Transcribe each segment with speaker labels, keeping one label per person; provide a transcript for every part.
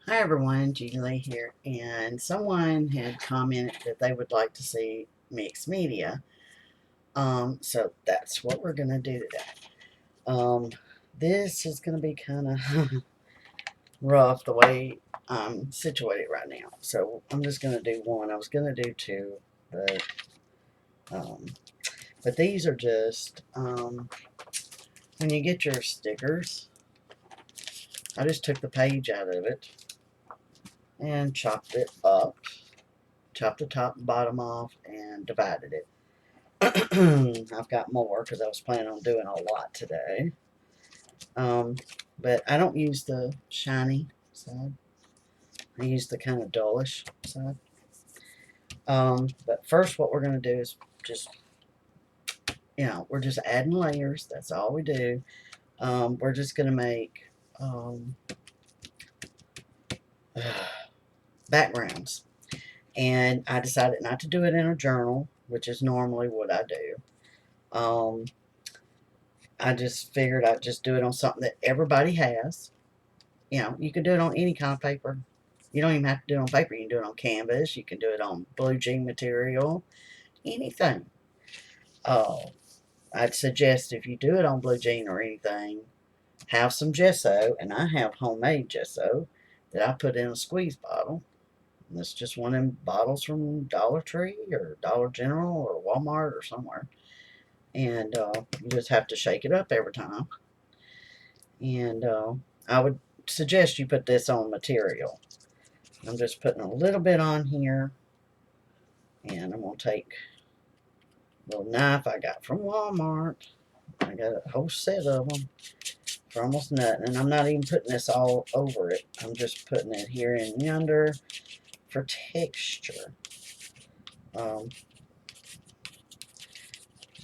Speaker 1: Hi everyone, Judy Lee here, and someone had commented that they would like to see mixed media. So that's what we're gonna do today. Um, this is gonna be kind of rough the way I'm situated right now. So I'm just gonna do one. I was gonna do two, but um, but these are just when you get your stickers. I just took the page out of it and chopped it up, chopped the top and bottom off, and divided it. I've got more because I was planning on doing a lot today. Um, but I don't use the shiny side. I use the kind of dullish side. But first what we're going to do is just, we're just adding layers. That's all we do. We're just going to make backgrounds. And I decided not to do it in a journal, which is normally what I do. I just figured I'd just do it on something that everybody has. You can do it on any kind of paper. You don't even have to do it on paper. You can do it on canvas. You can do it on blue jean material. Anything. Uh, I'd suggest if you do it on blue jean or anything, have some gesso. And I have homemade gesso that I put in a squeeze bottle. And it's just one of them bottles from Dollar Tree or Dollar General or Walmart or somewhere. And you just have to shake it up every time. And I would suggest you put this on material. I'm just putting a little bit on here, and I'm going to take a little knife I got from Walmart. I got a whole set of them for almost nothing, and I'm not even putting this all over it. I'm just putting it here and yonder for texture. Um,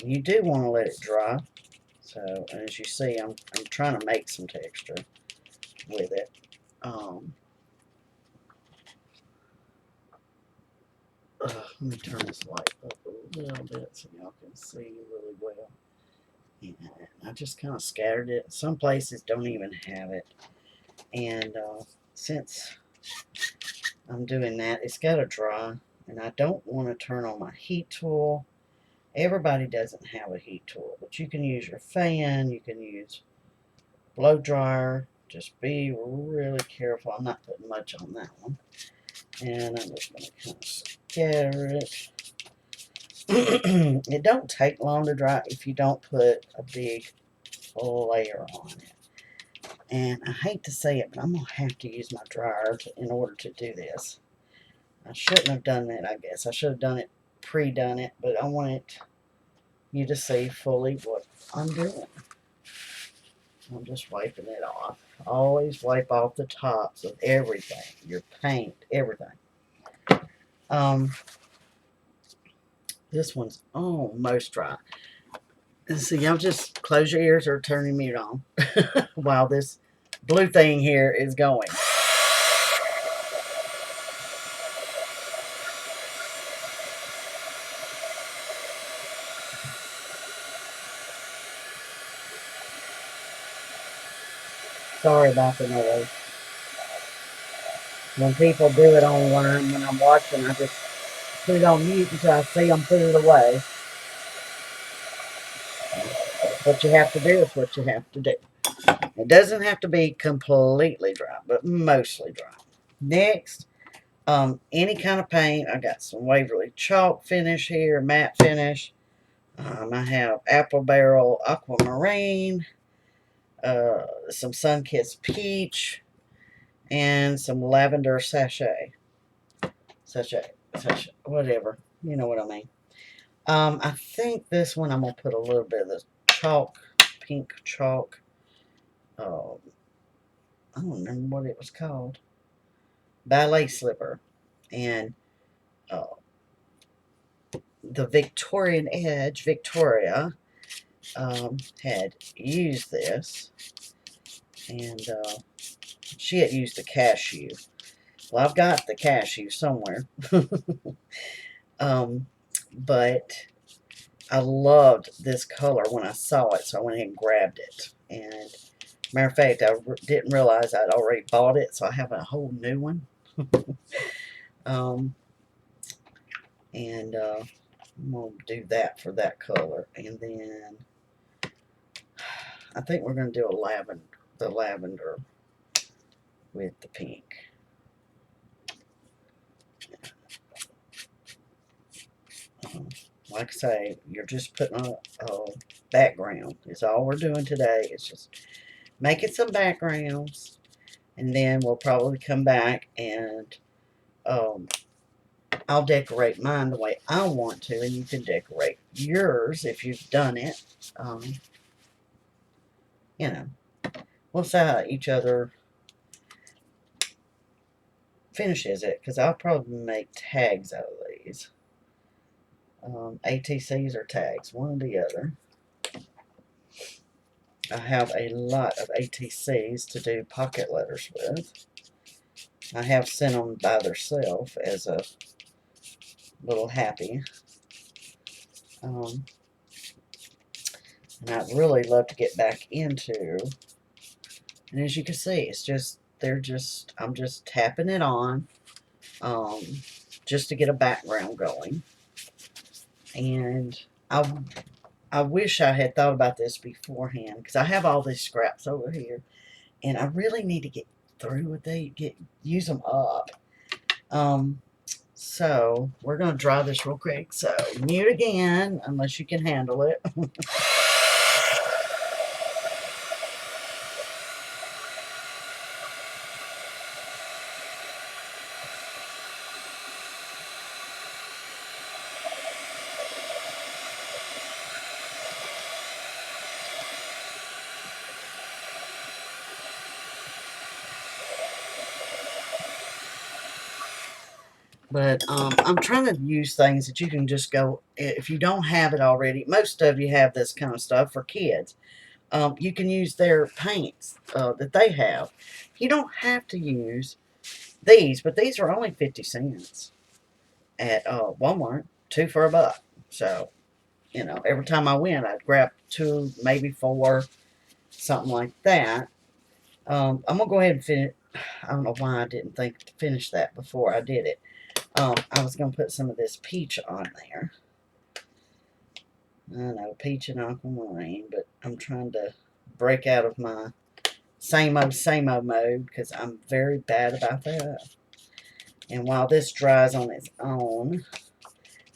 Speaker 1: you do want to let it dry, so as you see, I'm trying to make some texture with it. Let me turn this light up a little bit so y'all can see really well. And I just kind of scattered it. Some places don't even have it. And since I'm doing that, it's got to dry. And I don't want to turn on my heat tool. Everybody doesn't have a heat tool, but you can use your fan. You can use blow dryer. Just be really careful. I'm not putting much on that one. And I'm just going to kind of scatter it. It don't take long to dry if you don't put a big layer on it. And I hate to say it, but I'm going to have to use my dryer in order to do this. I shouldn't have done that, I guess. I should have done it, pre-done it, but I wanted you to see fully what I'm doing. I'm just wiping it off. Always wipe off the tops of everything, your paint, everything. Um, this one's almost dry. And so y'all just close your ears or turn your mute on while this blue thing here is going. Sorry about the noise. When people do it online, when I'm watching, I just put it on mute until I see them put it away. What you have to do is what you have to do. It doesn't have to be completely dry, but mostly dry. Next, any kind of paint. I got some Waverly chalk finish here, matte finish. I have apple barrel aquamarine, some sun-kissed peach, and some lavender sachet. Sachet, whatever. You know what I mean. I think this one I'm going to put a little bit of the chalk, pink chalk. Oh, I don't remember what it was called. Ballet slipper. And uh, the Victorian Edge, Victoria, had used this. And she had used the cashew. Well, I've got the cashew somewhere. But I loved this color when I saw it, so I went ahead and grabbed it. And Matter of fact, I didn't realize I'd already bought it, so I have a whole new one. um, and I'm going to do that for that color. And then I think we're going to do the lavender with the pink. Like I say, you're just putting a background. Is all we're doing today. It's just making some backgrounds. And then we'll probably come back and I'll decorate mine the way I want to. And you can decorate yours if you've done it. You know, we'll see how each other finishes it. Because I'll probably make tags out of these. ATCs or tags, one or the other. I have a lot of ATCs to do pocket letters with. I have sent them by themselves as a little happy. And I'd really love to get back into. And as you can see, it's just, I'm just tapping it on just to get a background going. And I wish I had thought about this beforehand because I have all these scraps over here. And I really need to get through with use them up. So we're going to dry this real quick. So mute again, unless you can handle it. But I'm trying to use things that you can just go, if you don't have it already, most of you have this kind of stuff for kids. You can use their paints that they have. You don't have to use these, but these are only 50 cents at Walmart, 2 for $1. So, you know, every time I went, I'd grab 2, maybe 4, something like that. I'm going to go ahead and finish. I don't know why I didn't think to finish that before I did it. I was going to put some of this peach on there. I know, peach and aquamarine, but I'm trying to break out of my same old mode because I'm very bad about that. And while this dries on its own,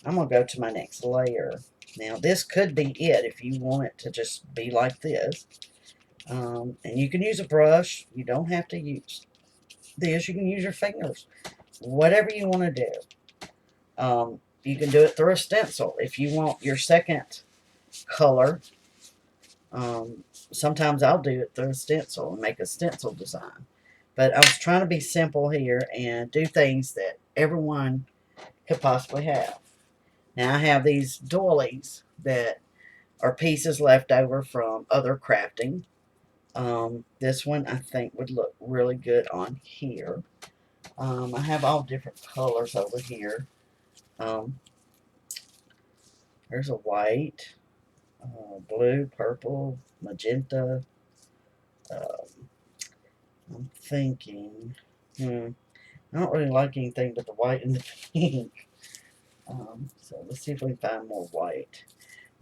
Speaker 1: I'm going to go to my next layer. Now, this could be it if you want it to just be like this. And you can use a brush. You don't have to use this. You can use your fingers. Whatever you want to do. You can do it through a stencil. If you want your second color, sometimes I'll do it through a stencil and make a stencil design. But I was trying to be simple here and do things that everyone could possibly have. Now I have these doilies that are pieces left over from other crafting. This one I think would look really good on here. I have all different colors over here. There's a white, blue, purple, magenta. I'm thinking, I don't really like anything but the white and the pink. So let's see if we can find more white.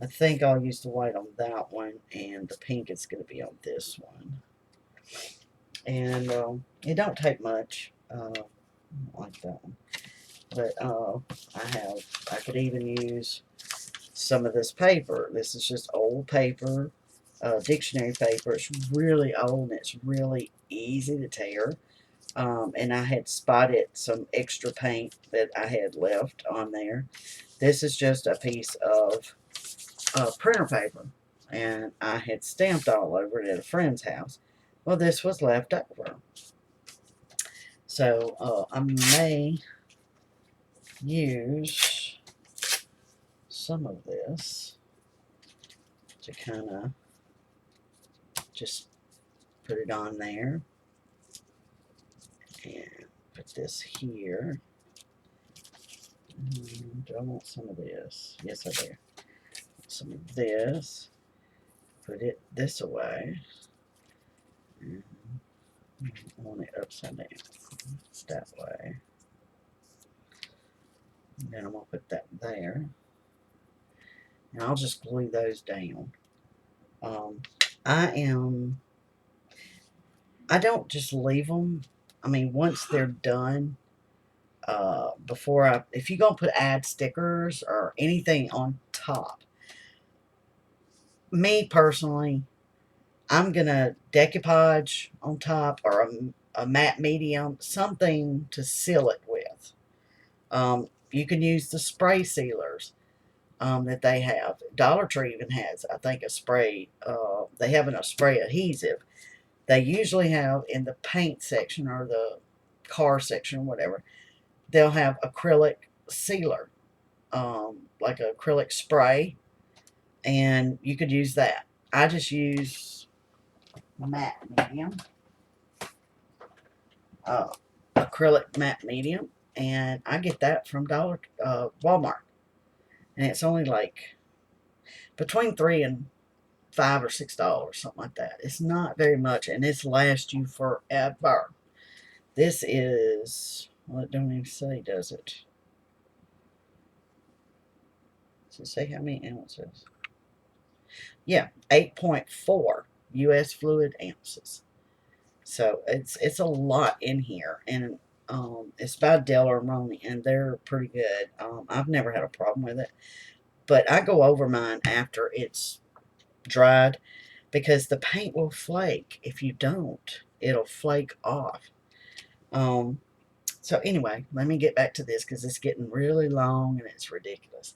Speaker 1: I think I'll use the white on that one, and the pink is going to be on this one. And it don't take much. I don't like that one. But I could even use some of this paper. This is just old paper, dictionary paper. It's really old and it's really easy to tear. And I had spotted some extra paint that I had left on there. This is just a piece of printer paper, and I had stamped all over it at a friend's house. Well, this was left over. So I may use some of this to kind of just put it on there and put this here. Do I want some of this? Yes, I do. Some of this. Put it this away. And I want it upside down. It's that way. And then I'm going to put that there. And I'll just glue those down. I don't just leave them. I mean, once they're done, if you're going to add stickers or anything on top, me personally, I'm going to decoupage on top or a matte medium, something to seal it with. You can use the spray sealers that they have. Dollar Tree even has, I think, a spray. They have a spray adhesive. They usually have in the paint section or the car section or whatever, they'll have acrylic sealer, like acrylic spray, and you could use that. I just use matte medium, uh, acrylic matte medium, and I get that from Walmart, and it's only like between $3 and $5 or $6, something like that. It's not very much, and it's lasts you forever. This is, well, it don't even say, does it? Does it say how many ounces? Yeah, 8.4 U.S. fluid ounces. So it's a lot in here, and it's by Dell and Roney, and they're pretty good. I've never had a problem with it, but I go over mine after it's dried because the paint will flake. If you don't, it'll flake off. So anyway, let me get back to this because it's getting really long and it's ridiculous.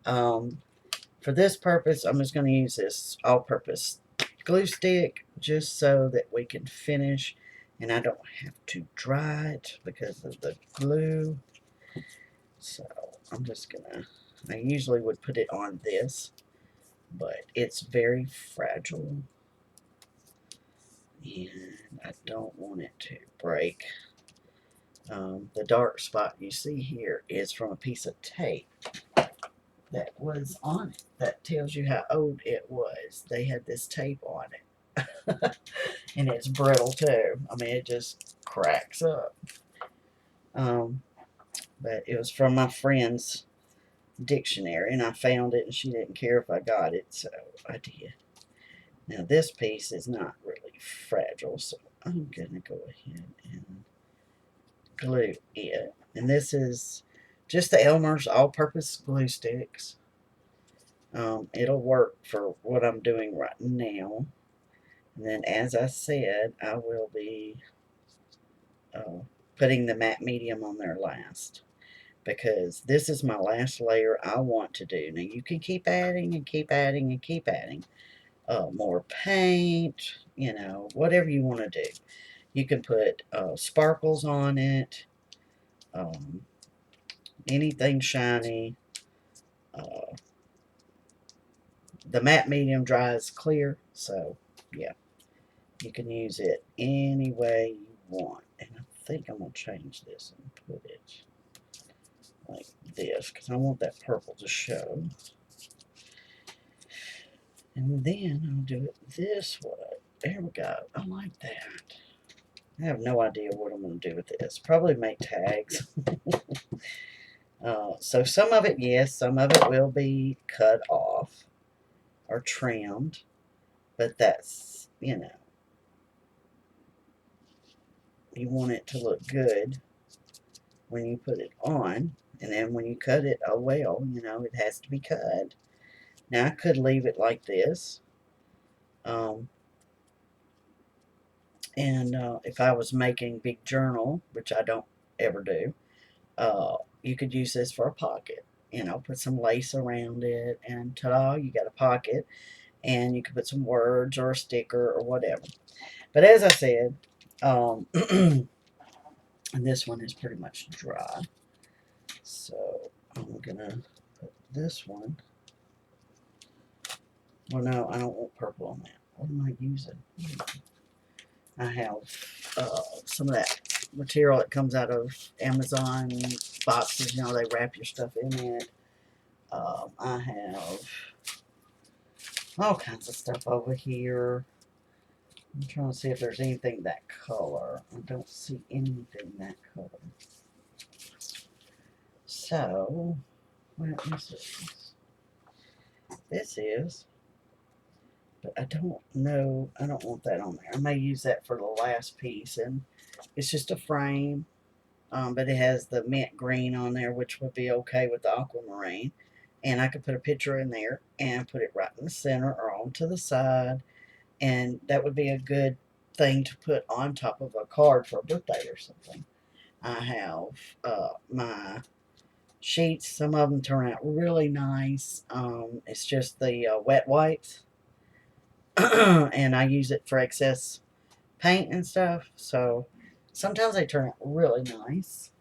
Speaker 1: For this purpose, I'm just going to use this all-purpose glue stick just so that we can finish and I don't have to dry it because of the glue. So I'm just going to, I usually would put it on this, but it's very fragile and I don't want it to break. The dark spot you see here is from a piece of tape that was on it that tells you how old it was. They had this tape on it. And it's brittle too. I mean, it just cracks up. But it was from my friend's dictionary, and I found it, and she didn't care if I got it, so I did. Now, this piece is not really fragile, so I'm going to go ahead and glue it. And this is just the Elmer's all-purpose glue sticks. It'll work for what I'm doing right now. And then, as I said, I will be putting the matte medium on there last. Because this is my last layer I want to do. Now, you can keep adding and keep adding and keep adding. More paint, you know, whatever you want to do. You can put sparkles on it. Anything shiny. The matte medium dries clear, so yeah, you can use it any way you want. And I think I'm going to change this and put it like this because I want that purple to show. And then I'll do it this way. There we go. I like that. I have no idea what I'm going to do with this. Probably make tags. So some of it, yes, some of it will be cut off or trimmed. But that's, you know, you want it to look good when you put it on. And then when you cut it, oh well, you know, it has to be cut. Now I could leave it like this. If I was making big journal, which I don't ever do, you could use this for a pocket. You know, put some lace around it, and ta-da, you got a pocket. And you could put some words or a sticker or whatever. But as I said, and this one is pretty much dry. So I'm going to put this one. Well, no, I don't want purple on that. What am I using? I have some of that material that comes out of Amazon boxes. You know, they wrap your stuff in it. I have all kinds of stuff over here. I'm trying to see if there's anything that color. I don't see anything that color. So, what is this? This is, but I don't know. I don't want that on there. I may use that for the last piece, and it's just a frame, but it has the mint green on there, which would be okay with the aquamarine. And I could put a picture in there and put it right in the center or on to the side, and that would be a good thing to put on top of a card for a birthday or something. I have my sheets. Some of them turn out really nice. It's just the wet wipes, and I use it for excess paint and stuff. So sometimes they turn out really nice.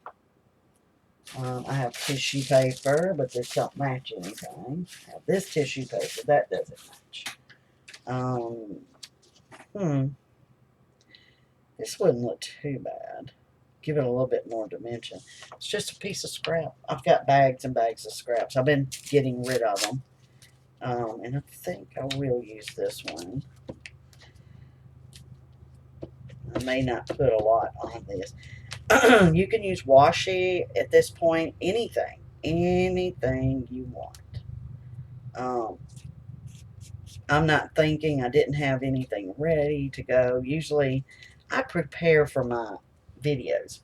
Speaker 1: I have tissue paper, but this don't match anything. I have this tissue paper. That doesn't match. Um, This wouldn't look too bad. Give it a little bit more dimension. It's just a piece of scrap. I've got bags and bags of scraps. I've been getting rid of them. And I think I will use this one. I may not put a lot on this. You can use washi at this point. Anything. Anything you want. I'm not thinking. I didn't have anything ready to go. Usually I prepare for my videos.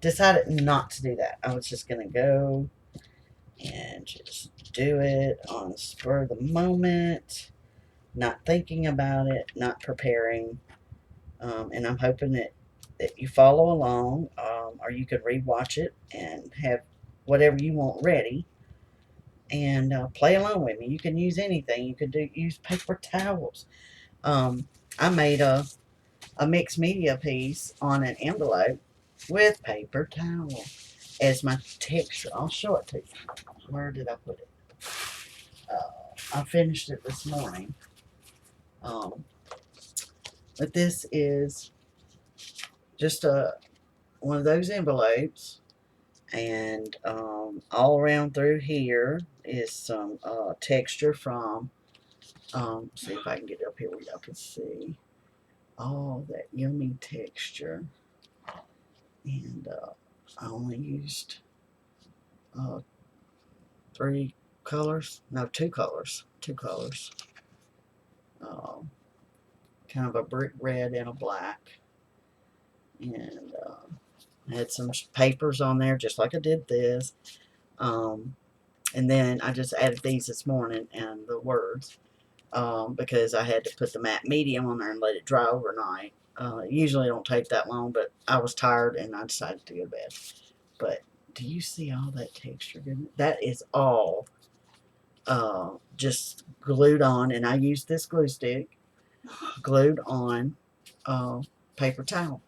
Speaker 1: Decided not to do that. I was just going to go and just do it on the spur of the moment, not thinking about it, not preparing. And I'm hoping that you follow along, or you could rewatch it and have whatever you want ready and play along with me. You can use anything. You could use paper towels. I made a mixed media piece on an envelope with paper towel as my texture. I'll show it to you. Where did I put it? I finished it this morning. But this is just one of those envelopes, and all around through here is some texture from. See if I can get it up here where y'all can see all that yummy texture. And I only used three colors. No, two colors. Two colors. Kind of a brick red and a black. And I had some papers on there just like I did this. And then I just added these this morning and the words because I had to put the matte medium on there and let it dry overnight. Usually it don't take that long, but I was tired and I decided to go to bed. But do you see all that texture? That is all just glued on, and I used this glue stick glued on paper towel.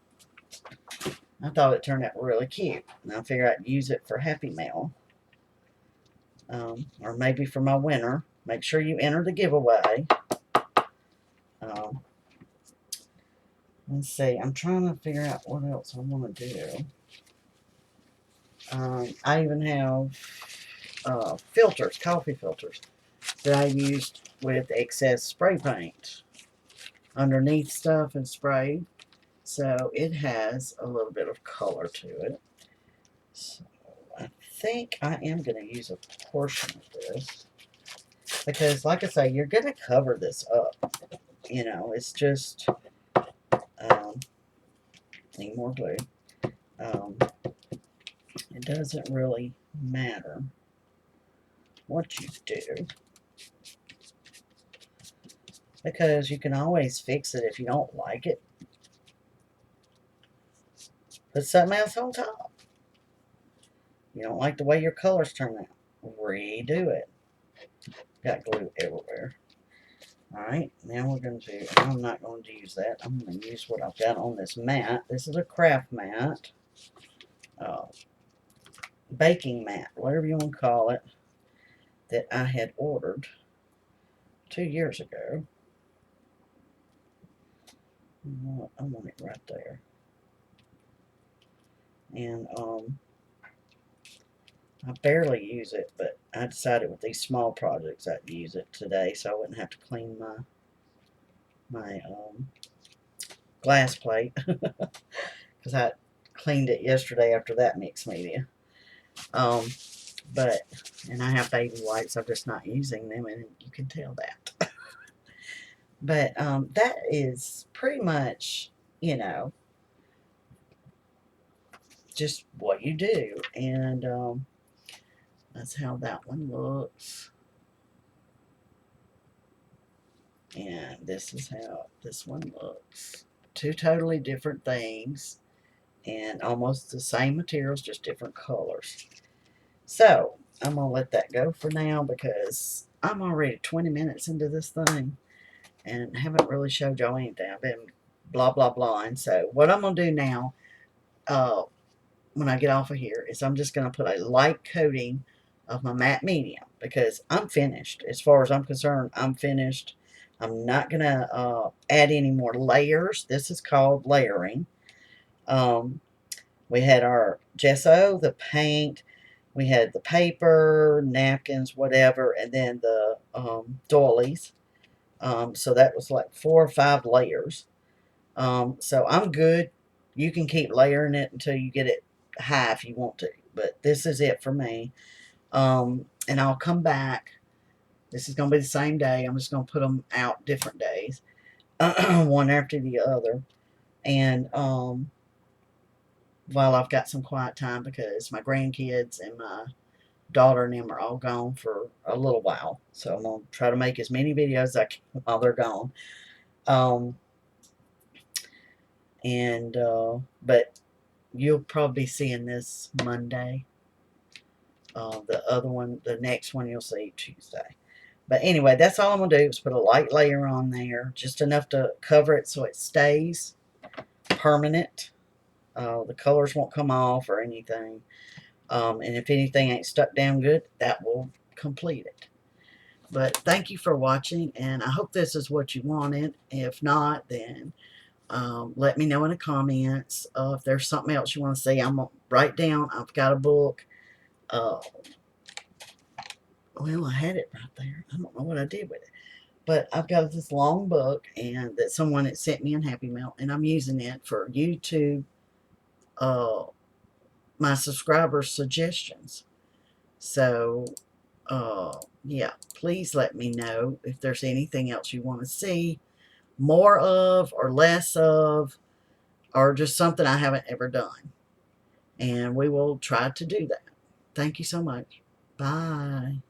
Speaker 1: I thought it turned out really cute, and I figured I'd use it for Happy Mail, or maybe for my winner. Make sure you enter the giveaway. Let's see. I'm trying to figure out what else I want to do. I even have filters, coffee filters, that I used with excess spray paint underneath stuff and spray. So it has a little bit of color to it. So I think I am going to use a portion of this. Because, like I say, you're going to cover this up. You know, it's just... need more glue. It doesn't really matter what you do, because you can always fix it if you don't like it. Put something else on top. You don't like the way your colors turn out, redo it. Got glue everywhere. Alright, now we're going to, I'm not going to use that. I'm going to use what I've got on this mat. This is a craft mat. Baking mat, whatever you want to call it, that I had ordered 2 years ago. I want it right there. And I barely use it, but I decided with these small projects I'd use it today so I wouldn't have to clean my glass plate because I cleaned it yesterday after that mixed media. Um, but, and I have baby wipes, I'm just not using them, and you can tell that. But that is pretty much, you know, just what you do. And that's how that one looks. And this is how this one looks. Two totally different things. And almost the same materials, just different colors. So, I'm going to let that go for now because I'm already 20 minutes into this thing and haven't really showed y'all anything. I've been blah, blah, blah. And so, what I'm going to do now, when I get off of here, is I'm just going to put a light coating of my matte medium because I'm finished. As far as I'm concerned, I'm finished. I'm not going to add any more layers. This is called layering. We had our gesso, the paint, we had the paper, napkins, whatever, and then the doilies. So that was like 4 or 5 layers. So I'm good. You can keep layering it until you get it high if you want to. But this is it for me. And I'll come back. This is going to be the same day. I'm just going to put them out different days. One after the other. And while I've got some quiet time because my grandkids and my daughter and them are all gone for a little while. So I'm going to try to make as many videos as I can while they're gone. But you'll probably be seeing this Monday. The other one, the next one you'll see Tuesday. But anyway, that's all I'm going to do is put a light layer on there. Just enough to cover it so it stays permanent. The colors won't come off or anything. And if anything ain't stuck down good, that will complete it. But thank you for watching, and I hope this is what you wanted. If not, then let me know in the comments. If there's something else you want to see, I'm going to write down. I've got a book. Well, I had it right there. I don't know what I did with it. But I've got this long book and that someone had sent me in Happy Mail, and I'm using it for YouTube, my subscribers' suggestions. So, yeah, please let me know if there's anything else you want to see more of or less of, or just something I haven't ever done. And we will try to do that. Thank you so much. Bye.